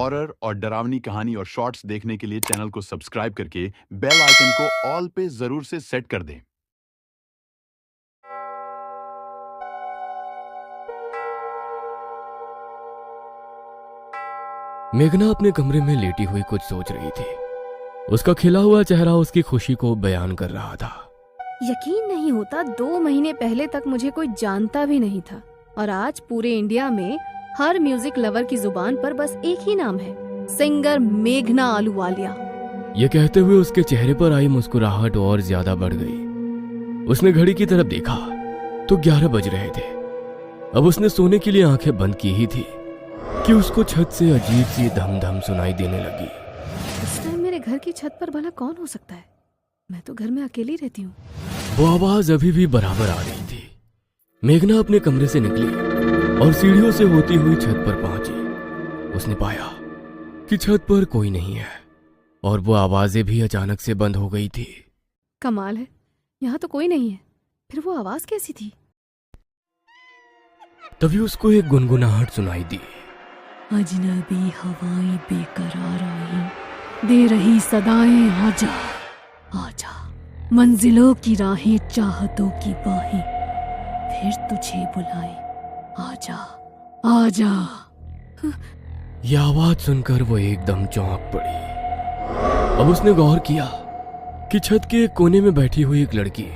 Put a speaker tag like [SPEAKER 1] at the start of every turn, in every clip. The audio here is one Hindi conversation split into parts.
[SPEAKER 1] हॉरर और डरावनी कहानी और शॉर्ट्स देखने के लिए चैनल को सब्सक्राइब करके बेल आइकन को ऑल पे जरूर से सेट कर दें।
[SPEAKER 2] मेघना अपने कमरे में लेटी हुई कुछ सोच रही थी। उसका खिला हुआ चेहरा उसकी खुशी को बयान कर रहा था।
[SPEAKER 3] यकीन नहीं होता 2 महीने पहले तक मुझे कोई जानता भी नहीं था और आज पूरे इंडिया में हर म्यूजिक लवर की जुबान पर बस एक ही नाम है, सिंगर मेघना आलूवालिया।
[SPEAKER 2] ये कहते हुए उसके चेहरे पर आई मुस्कुराहट और ज्यादा बढ़ गई। उसने घड़ी की तरफ देखा तो 11 बज रहे थे। अब उसने सोने के लिए आंखें बंद की ही थी कि उसको छत से अजीब सी धम धम सुनाई देने लगी।
[SPEAKER 3] इस टाइम मेरे घर की छत पर भला कौन हो सकता है? मैं तो घर में अकेली रहती हूँ।
[SPEAKER 2] वो आवाज अभी भी बराबर आ रही थी। मेघना अपने कमरे से निकली और सीढ़ियों से होती हुई छत पर पहुंची। उसने पाया कि छत पर कोई नहीं है और वो आवाजें भी अचानक से बंद हो गई थी।
[SPEAKER 3] कमाल है, यहाँ तो कोई नहीं है, फिर वो आवाज कैसी थी?
[SPEAKER 2] तभी उसको एक गुनगुनाहट सुनाई दी।
[SPEAKER 3] अजनबी हवाएं बेकरार आई, दे रही सदाएं, आजा आजा, मंजिलों की राहें, चाहतों की बाहें, फिर तुझे बुलाए, आजा आजा।
[SPEAKER 2] यह आवाज सुनकर वो एकदम चौंक पड़ी। अब उसने गौर किया कि छत के एक कोने में बैठी हुई एक लड़की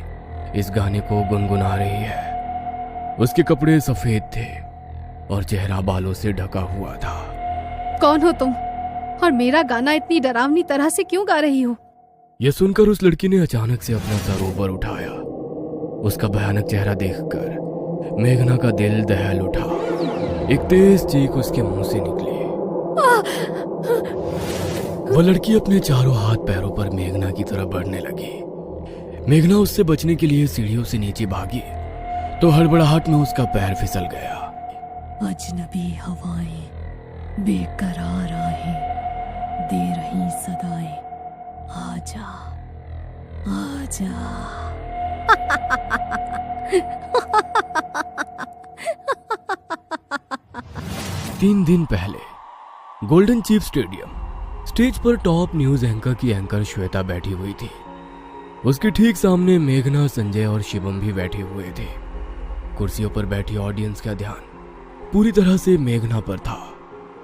[SPEAKER 2] इस गाने को गुनगुना रही है। उसके कपड़े सफेद थे और चेहरा बालों से ढका हुआ था।
[SPEAKER 3] कौन हो तुम और मेरा गाना इतनी डरावनी तरह से क्यों गा रही हो?
[SPEAKER 2] यह सुनकर उस लड़की ने अचानक से अपना सर ऊपर उठाया। उसका भयानक चेहरा देखकर मेघना का दिल दहल उठा। एक तेज चीख उसके मुंह से निकली। वह लड़की अपने चारों हाथ पैरों पर मेघना की तरफ बढ़ने लगी। मेघना उससे बचने के लिए सीढ़ियों से नीचे भागी तो हड़बड़ाहट में उसका पैर फिसल गया।
[SPEAKER 3] अजनबी हवाएं बेकरार आहें, दे रही सदाएं, आजा आजा।
[SPEAKER 2] 3 दिन पहले गोल्डन चीफ स्टेडियम स्टेज पर टॉप न्यूज एंकर की एंकर श्वेता बैठी हुई थी। उसके ठीक सामने मेघना, संजय और शिवम भी बैठे हुए थे। कुर्सियों पर बैठी ऑडियंस का ध्यान पूरी तरह से मेघना पर था।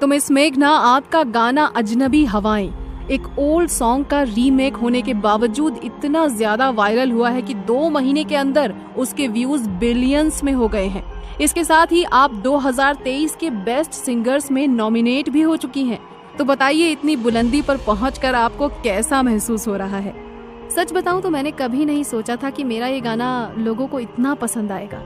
[SPEAKER 3] तो मिस मेघना, आपका गाना अजनबी हवाएं एक ओल्ड सॉन्ग का रीमेक होने के बावजूद इतना ज्यादा वायरल हुआ है कि 2 महीने के अंदर उसके व्यूज बिलियंस में हो गए हैं। इसके साथ ही आप 2023 के बेस्ट सिंगर्स में नॉमिनेट भी हो चुकी हैं। तो बताइए, इतनी बुलंदी पर पहुंचकर आपको कैसा महसूस हो रहा है? सच बताऊं तो मैंने कभी नहीं सोचा था कि मेरा ये गाना लोगों को इतना पसंद आएगा।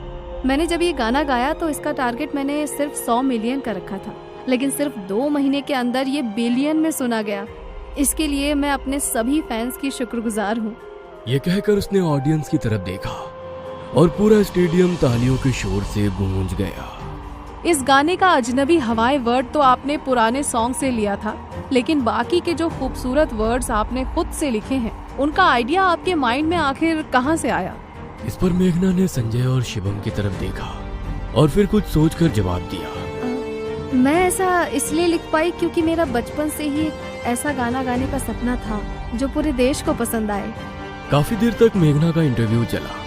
[SPEAKER 3] मैंने जब ये गाना गाया तो इसका टारगेट मैंने सिर्फ 100 मिलियन का रखा था, लेकिन सिर्फ 2 महीने के अंदर ये बिलियन में सुना गया। इसके लिए मैं अपने सभी फैंस की शुक्रगुजार हूँ।
[SPEAKER 2] ये कहकर उसने ऑडियंस की तरफ देखा और पूरा स्टेडियम तालियों के शोर से गूंज गया।
[SPEAKER 3] इस गाने का अजनबी हवाएं वर्ड तो आपने पुराने सॉन्ग से लिया था, लेकिन बाकी के जो खूबसूरत वर्ड्स आपने खुद से लिखे हैं, उनका आइडिया आपके माइंड में आखिर कहाँ से आया?
[SPEAKER 2] इस पर मेघना ने संजय और शिवम की तरफ देखा और फिर कुछ सोचकर जवाब दिया।
[SPEAKER 3] मैं ऐसा इसलिए लिख पाई क्योंकि मेरा बचपन से ही ऐसा गाना गाने का सपना था जो पूरे देश को पसंद आए।
[SPEAKER 2] काफी देर तक मेघना का इंटरव्यू चला।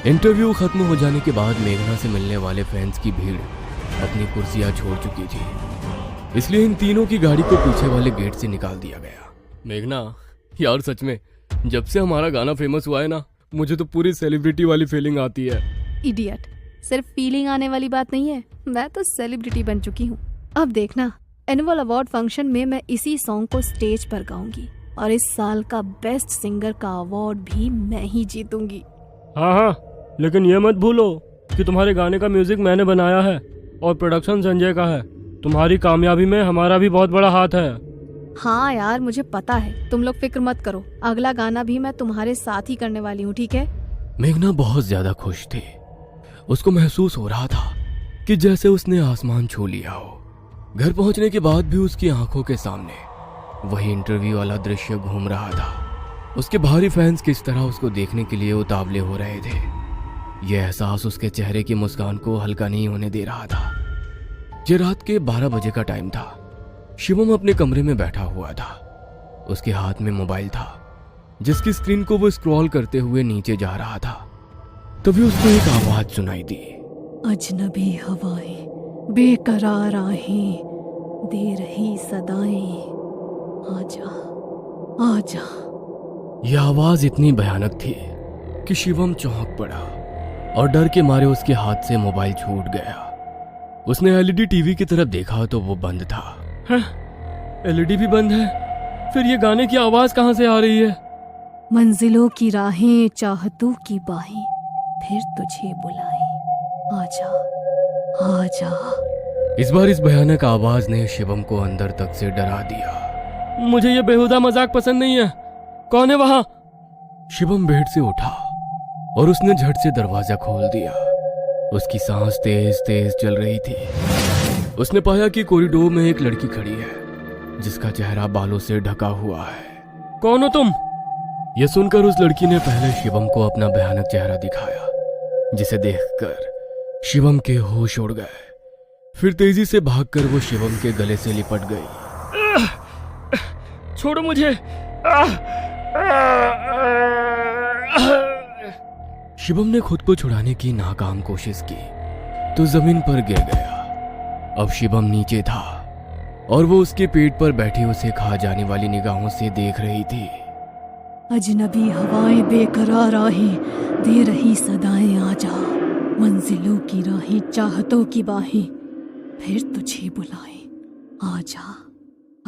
[SPEAKER 2] इंटरव्यू खत्म हो जाने के बाद मेघना से मिलने वाले फैंस की भीड़ अपनी कुर्सियां छोड़ चुकी थी, इसलिए इन तीनों की गाड़ी को पीछे वाले गेट से निकाल दिया गया। मेघना, यार सच में जब से हमारा गाना फेमस हुआ है ना, मुझे तो पूरी सेलिब्रिटी वाली फीलिंग आती है।
[SPEAKER 3] इडियट, सिर्फ फीलिंग आने वाली बात नहीं है, मैं तो सेलिब्रिटी बन चुकी हूँ। अब देखना, एनुअल अवार्ड फंक्शन में मैं इसी सॉन्ग को स्टेज पर गाऊंगी और इस साल का बेस्ट सिंगर का अवार्ड भी मैं ही जीतूंगी।
[SPEAKER 4] हाँ, लेकिन ये मत भूलो कि तुम्हारे गाने का म्यूजिक मैंने बनाया है और प्रोडक्शन संजय का है। तुम्हारी कामयाबी में हमारा भी बहुत बड़ा हाथ है।
[SPEAKER 3] हाँ यार, मुझे पता है, तुम लोग फिक्र मत करो, अगला गाना भी मैं तुम्हारे साथ ही करने वाली हूँ, ठीक है?
[SPEAKER 2] मेघना बहुत ज्यादा खुश थी। उसको महसूस हो रहा था कि जैसे उसने आसमान छू लिया हो। घर पहुंचने के बाद भी उसकी आंखों के सामने वही इंटरव्यू वाला दृश्य घूम रहा था। उसके भारी फैंस किस तरह उसको देखने के लिए उतावले हो रहे थे। यह एहसास उसके चेहरे की मुस्कान को हल्का नहीं होने दे रहा था। ये रात के 12 बजे का टाइम था। शिवम अपने कमरे में बैठा हुआ था। उसके हाथ में मोबाइल था जिसकी स्क्रीन को वो स्क्रॉल करते हुए नीचे जा रहा था। तभी उसको एक आवाज सुनाई दी।
[SPEAKER 3] अजनबी हवाएं, बेकरार आहें, दे रही सदाएं, आजा आजा।
[SPEAKER 2] यह आवाज इतनी भयानक थी कि शिवम चौंक पड़ा और डर के मारे उसके हाथ से मोबाइल छूट गया। उसने एलईडी टीवी की तरफ देखा तो वो बंद था।
[SPEAKER 4] एलईडी भी बंद है, फिर ये गाने की आवाज कहाँ से आ रही है?
[SPEAKER 3] मंजिलों की राहें, चाहतों की बाहें, फिर तुझे बुलाएं, आजा आजा।
[SPEAKER 2] इस बार इस भयानक आवाज ने शिवम को अंदर तक से डरा दिया।
[SPEAKER 4] मुझे ये बेहुदा मजाक पसंद नहीं है। कौन है वहां?
[SPEAKER 2] शिवम बेड से उठा और उसने झट से दरवाजा खोल दिया। उसकी सांस तेज तेज चल रही थी। उसने पाया कि कॉरिडोर में एक लड़की खड़ी है जिसका चेहरा बालों से ढका हुआ है।
[SPEAKER 4] कौन हो तुम?
[SPEAKER 2] यह सुनकर उस लड़की ने पहले शिवम को अपना भयानक चेहरा दिखाया, जिसे देखकर शिवम के होश उड़ गए। फिर तेजी से भागकर वो शिवम के गले से लिपट गई।
[SPEAKER 4] छोड़ो मुझे।
[SPEAKER 2] शिवम ने खुद को छुड़ाने की नाकाम कोशिश की तो जमीन पर गिर गया। अब शिवम नीचे था और वो उसके पेट पर बैठी उसे खा जाने वाली निगाहों से देख रही थी।
[SPEAKER 3] अजनबी हवाएं, बेकरार आहें, दे रही सदाएं, आजा। मंजिलों की राहें, चाहतों की बाहें, फिर तुझे बुलाएं, आजा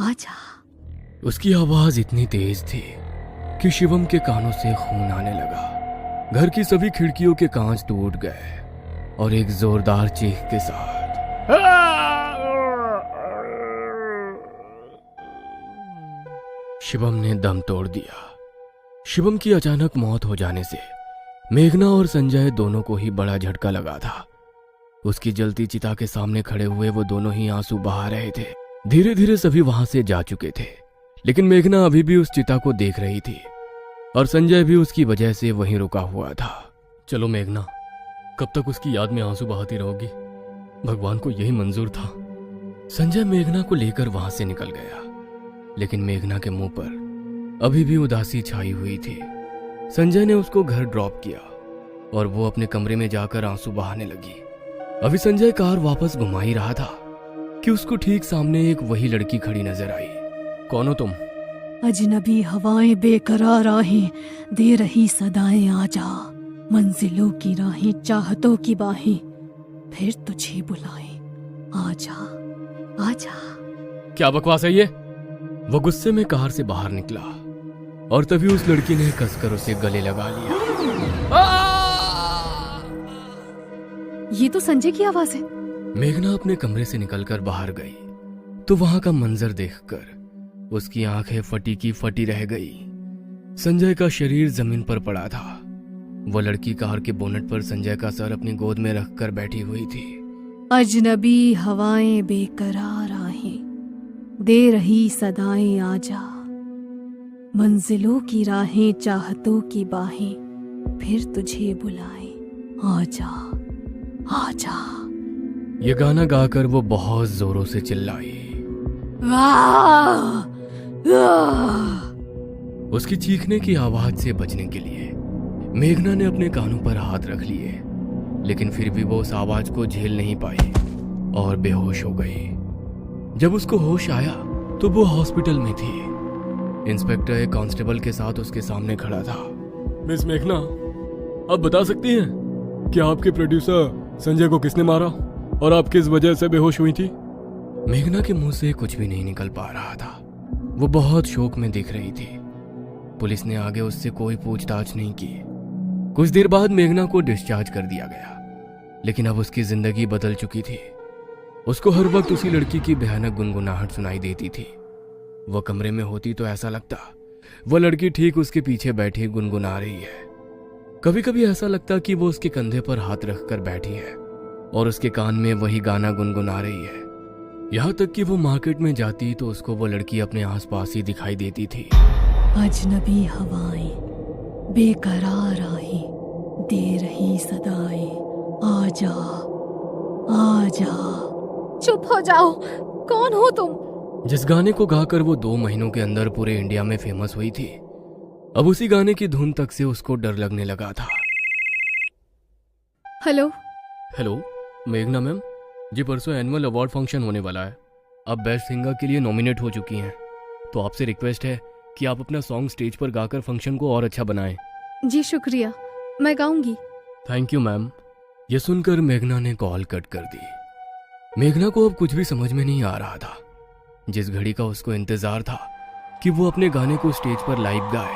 [SPEAKER 3] आजा।
[SPEAKER 2] उसकी आवाज इतनी तेज थी कि शिवम के कानों से खून आने लगा। घर की सभी खिड़कियों के कांच टूट गए और एक जोरदार चीख के साथ शिवम ने दम तोड़ दिया। शिवम की अचानक मौत हो जाने से मेघना और संजय दोनों को ही बड़ा झटका लगा था। उसकी जलती चिता के सामने खड़े हुए वो दोनों ही आंसू बहा रहे थे। धीरे धीरे सभी वहां से जा चुके थे, लेकिन मेघना अभी भी उस चिता को देख रही थी और संजय भी उसकी वजह से वहीं रुका हुआ था।
[SPEAKER 4] चलो मेघना, कब तक उसकी याद में आंसू बहाती रहोगी? भगवान को यही मंजूर था।
[SPEAKER 2] संजय मेघना को लेकर वहां से निकल गया, लेकिन मेघना के मुंह पर अभी भी उदासी छाई हुई थी। संजय ने उसको घर ड्रॉप किया और वो अपने कमरे में जाकर आंसू बहाने लगी। अभी संजय कार वापस घुमा ही रहा था कि उसको ठीक सामने एक वही लड़की खड़ी नजर आई।
[SPEAKER 4] कौन हो तुम?
[SPEAKER 3] अजनबी हवाएं, बेकरार आहें, दे रही सदाएं, आजा। मंजिलों की राहें, चाहतों की बाहें, फिर तुझे बुलाएं, आजा आजा।
[SPEAKER 4] क्या बकवास है ये?
[SPEAKER 2] वो गुस्से में कार से बाहर निकला और तभी उस लड़की ने कसकर उसे गले लगा लिया।
[SPEAKER 3] ये तो संजय की आवाज है।
[SPEAKER 2] मेघना अपने कमरे से निकलकर बाहर गई तो वहां का मंजर देखकर उसकी आंखें फटी की फटी रह गई। संजय का शरीर जमीन पर पड़ा था। वो लड़की कार के बोनट पर संजय का सर अपनी गोद में रखकर बैठी हुई थी।
[SPEAKER 3] अजनबी हवाएं, बेकरार आहें, दे रही सदाएं, आजा। मंजिलों की राहें, चाहतों की बाहें, फिर तुझे बुलाएं, आजा आजा।
[SPEAKER 2] ये गाना गाकर वो बहुत जोरों से चिल्लाई। उसकी चीखने की आवाज से बचने के लिए मेघना ने अपने कानों पर हाथ रख लिए, लेकिन फिर भी वो उस आवाज को झेल नहीं पाई और बेहोश हो गई। जब उसको होश आया तो वो हॉस्पिटल में थी। इंस्पेक्टर एक कांस्टेबल के साथ उसके सामने खड़ा था।
[SPEAKER 4] मिस मेघना, आप बता सकती हैं कि आपके प्रोड्यूसर संजय को किसने मारा और आप किस वजह से बेहोश हुई थी?
[SPEAKER 2] मेघना के मुंह से कुछ भी नहीं निकल पा रहा था। वो बहुत शोक में दिख रही थी। पुलिस ने आगे उससे कोई पूछताछ नहीं की। कुछ देर बाद मेघना को डिस्चार्ज कर दिया गया, लेकिन अब उसकी जिंदगी बदल चुकी थी। उसको हर वक्त उसी लड़की की भयानक गुनगुनाहट सुनाई देती थी। वो कमरे में होती तो ऐसा लगता वो लड़की ठीक उसके पीछे बैठी गुनगुना रही है। कभी कभी ऐसा लगता कि वो उसके कंधे पर हाथ रखकर बैठी है और उसके कान में वही गाना गुनगुना रही है। यहाँ तक कि वो मार्केट में जाती तो उसको वो लड़की अपने आसपास ही दिखाई देती थी।
[SPEAKER 3] अजनबी हवाएं, बेकरार आहें, दे रही सदाएं, आजा आजा। चुप हो जाओ। कौन हो तुम?
[SPEAKER 2] जिस गाने को गाकर वो 2 महीनों के अंदर पूरे इंडिया में फेमस हुई थी, अब उसी गाने की धुन तक से उसको डर लगने लगा था।
[SPEAKER 3] हेलो।
[SPEAKER 2] हेलो मेघना मैम जी, परसों एनुअल अवार्ड फंक्शन होने वाला है। आप बेस्ट सिंगर के लिए नॉमिनेट हो चुकी हैं, तो आपसे रिक्वेस्ट है कि आप अपना सॉन्ग स्टेज पर गाकर फंक्शन को और अच्छा बनाएं।
[SPEAKER 3] जी शुक्रिया, मैं गाऊंगी।
[SPEAKER 2] Thank you ma'am. ये सुनकर मेघना ने कॉल कट कर दी। मेघना को अब कुछ भी समझ में नहीं आ रहा था। जिस घड़ी का उसको इंतजार था कि वो अपने गाने को स्टेज पर लाइव गाए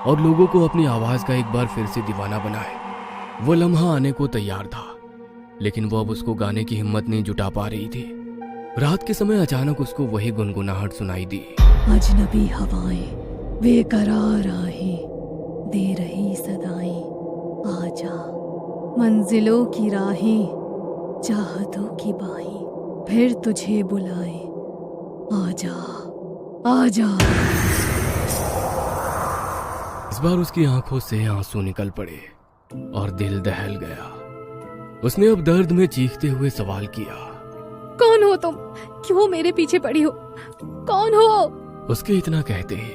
[SPEAKER 2] और लोगों को अपनी आवाज का एक बार फिर से दीवाना बनाए, वो लम्हा आने को तैयार था, लेकिन वो अब उसको गाने की हिम्मत नहीं जुटा पा रही थी। रात के समय अचानक उसको वही गुनगुनाहट सुनाई दी।
[SPEAKER 3] अजनबी हवाएं बेकरार आहें दे रही सदाएं, आजा मंजिलों की राहें चाहतों की बाहें फिर तुझे बुलाए, आजा आजा।
[SPEAKER 2] इस बार उसकी आंखों से आंसू निकल पड़े और दिल दहल गया। उसने अब दर्द में चीखते हुए सवाल किया,
[SPEAKER 3] कौन हो तुम? क्यों मेरे पीछे पड़ी हो? कौन हो?
[SPEAKER 2] उसके इतना कहते ही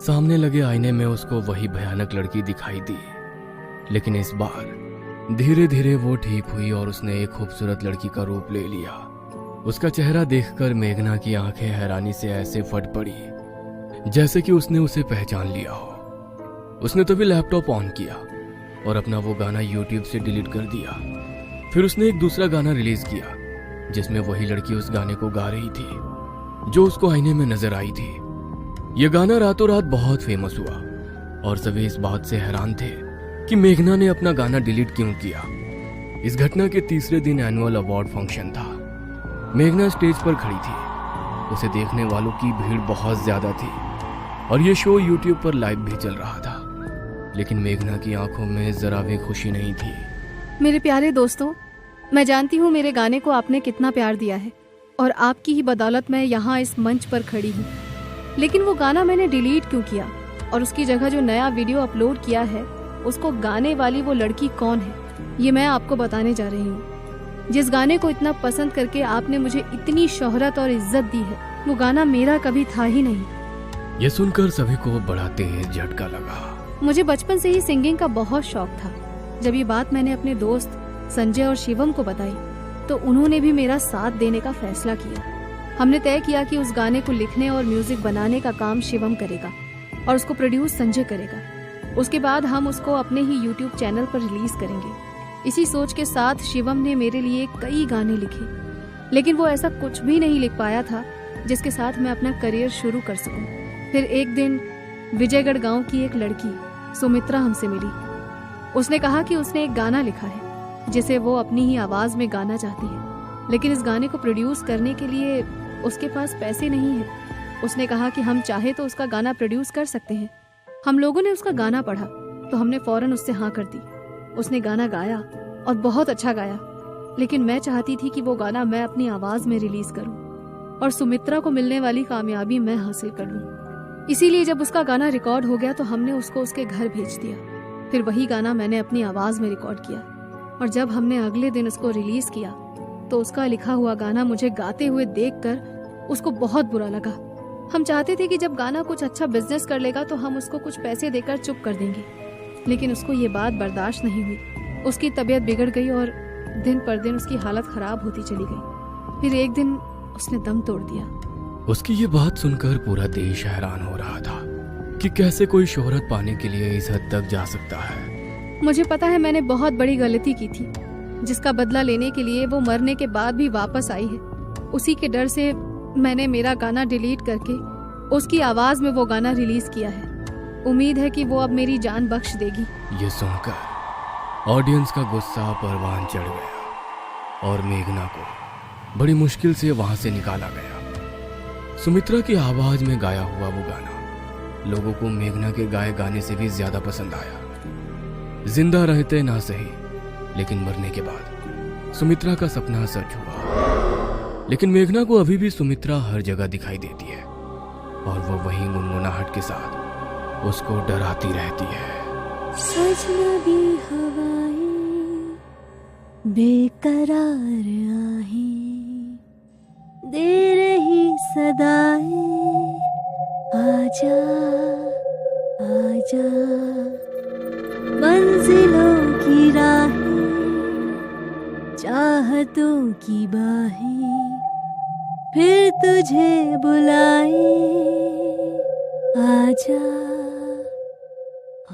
[SPEAKER 2] सामने लगे आईने में उसको वही भयानक लड़की दिखाई दी। लेकिन इस बार धीरे धीरे वो ठीक हुई और उसने एक खूबसूरत लड़की का रूप ले लिया। उसका चेहरा देखकर मेघना की आंखें हैरानी से ऐसे फट पड़ी जैसे कि उसने उसे पहचान लिया हो। उसने तभी लैपटॉप ऑन किया और अपना वो गाना यूट्यूब से डिलीट कर दिया। फिर उसने एक दूसरा गाना रिलीज किया जिसमें वही लड़की उस गाने को गा रही थी जो उसको आईने में नजर आई थी। यह गाना रातों रात बहुत फेमस हुआ और सभी इस बात से हैरान थे कि मेघना ने अपना गाना डिलीट क्यों किया। इस घटना के तीसरे दिन एनुअल अवार्ड फंक्शन था। मेघना स्टेज पर खड़ी थी। उसे देखने वालों की भीड़ बहुत ज्यादा थी और ये शो यूट्यूब पर लाइव भी चल रहा था, लेकिन मेघना की आंखों में जरा भी खुशी नहीं थी।
[SPEAKER 3] मेरे प्यारे दोस्तों, मैं जानती हूँ मेरे गाने को आपने कितना प्यार दिया है और आपकी ही बदौलत मैं यहाँ इस मंच पर खड़ी हूँ। लेकिन वो गाना मैंने डिलीट क्यों किया और उसकी जगह जो नया वीडियो अपलोड किया है उसको गाने वाली वो लड़की कौन है, ये मैं आपको बताने जा रही हूँ। जिस गाने को इतना पसंद करके आपने मुझे इतनी शोहरत और इज्जत दी है, वो गाना मेरा कभी था ही नहीं।
[SPEAKER 2] ये सुनकर सभी को बड़ा तेज झटका लगा।
[SPEAKER 3] मुझे बचपन से ही सिंगिंग का बहुत शौक था। जब ये बात मैंने अपने दोस्त संजय और शिवम को बताई तो उन्होंने भी मेरा साथ देने का फैसला किया। हमने तय किया कि उस गाने को लिखने और म्यूजिक बनाने का काम शिवम करेगा और उसको प्रोड्यूस संजय करेगा। उसके बाद हम उसको अपने ही यूट्यूब चैनल पर रिलीज करेंगे। इसी सोच के साथ शिवम ने मेरे लिए कई गाने लिखे, लेकिन वो ऐसा कुछ भी नहीं लिख पाया था जिसके साथ मैं अपना करियर शुरू कर सकूं। फिर एक दिन विजयगढ़ गांव की एक लड़की सुमित्रा हमसे मिली। उसने कहा कि उसने एक गाना लिखा है जिसे वो अपनी ही आवाज में गाना चाहती है, लेकिन इस गाने को प्रोड्यूस करने के लिए उसके पास पैसे नहीं है। उसने कहा कि हम चाहे तो उसका गाना प्रोड्यूस कर सकते हैं। हम लोगों ने उसका गाना पढ़ा तो हमने फौरन उससे हाँ कर दी। उसने गाना गाया और बहुत अच्छा गाया, लेकिन मैं चाहती थी कि वो गाना मैं अपनी आवाज में रिलीज करूं और सुमित्रा को मिलने वाली कामयाबी मैं हासिल कर लूं। इसीलिए जब उसका गाना रिकॉर्ड हो गया तो हमने उसको उसके घर भेज दिया। फिर वही गाना मैंने अपनी आवाज में रिकॉर्ड किया और जब हमने अगले दिन उसको रिलीज किया तो उसका लिखा हुआ गाना मुझे गाते हुए देखकर उसको बहुत बुरा लगा। हम चाहते थे कि जब गाना कुछ अच्छा बिजनेस कर लेगा तो हम उसको कुछ पैसे देकर चुप कर देंगे, लेकिन उसको ये बात बर्दाश्त नहीं हुई। उसकी तबीयत बिगड़ गई और दिन पर दिन उसकी हालत खराब होती चली गई। फिर एक दिन उसने दम तोड़ दिया।
[SPEAKER 2] उसकी ये बात सुनकर पूरा देश हैरान हो रहा था कि कैसे कोई शोहरत पाने के लिए इस हद तक जा सकता है।
[SPEAKER 3] मुझे पता है मैंने बहुत बड़ी गलती की थी, जिसका बदला लेने के लिए वो मरने के बाद भी वापस आई है। उसी के डर से मैंने मेरा गाना डिलीट करके उसकी आवाज में वो गाना रिलीज किया है। उम्मीद है कि वो अब मेरी जान बख्श देगी।
[SPEAKER 2] ये सुनकर ऑडियंस का गुस्सा परवान चढ़ गया और मेघना को बड़ी मुश्किल से वहां से निकाला गया। सुमित्रा की आवाज में गाया हुआ वो गाना लोगों को मेघना के गाए गाने से भी ज्यादा पसंद आया। जिंदा रहते ना सही, लेकिन मरने के बाद सुमित्रा का सपना सच हुआ। लेकिन मेघना को अभी भी सुमित्रा हर जगह दिखाई देती है और वो वही गुनगुनाहट के साथ उसको डराती रहती है।
[SPEAKER 5] अजनबी हवाएं बेकरार आहें दे रही सदाएं, आजा आजा। मंजिलों की राहें, चाहतों की बाहें फिर तुझे बुलाए, आजा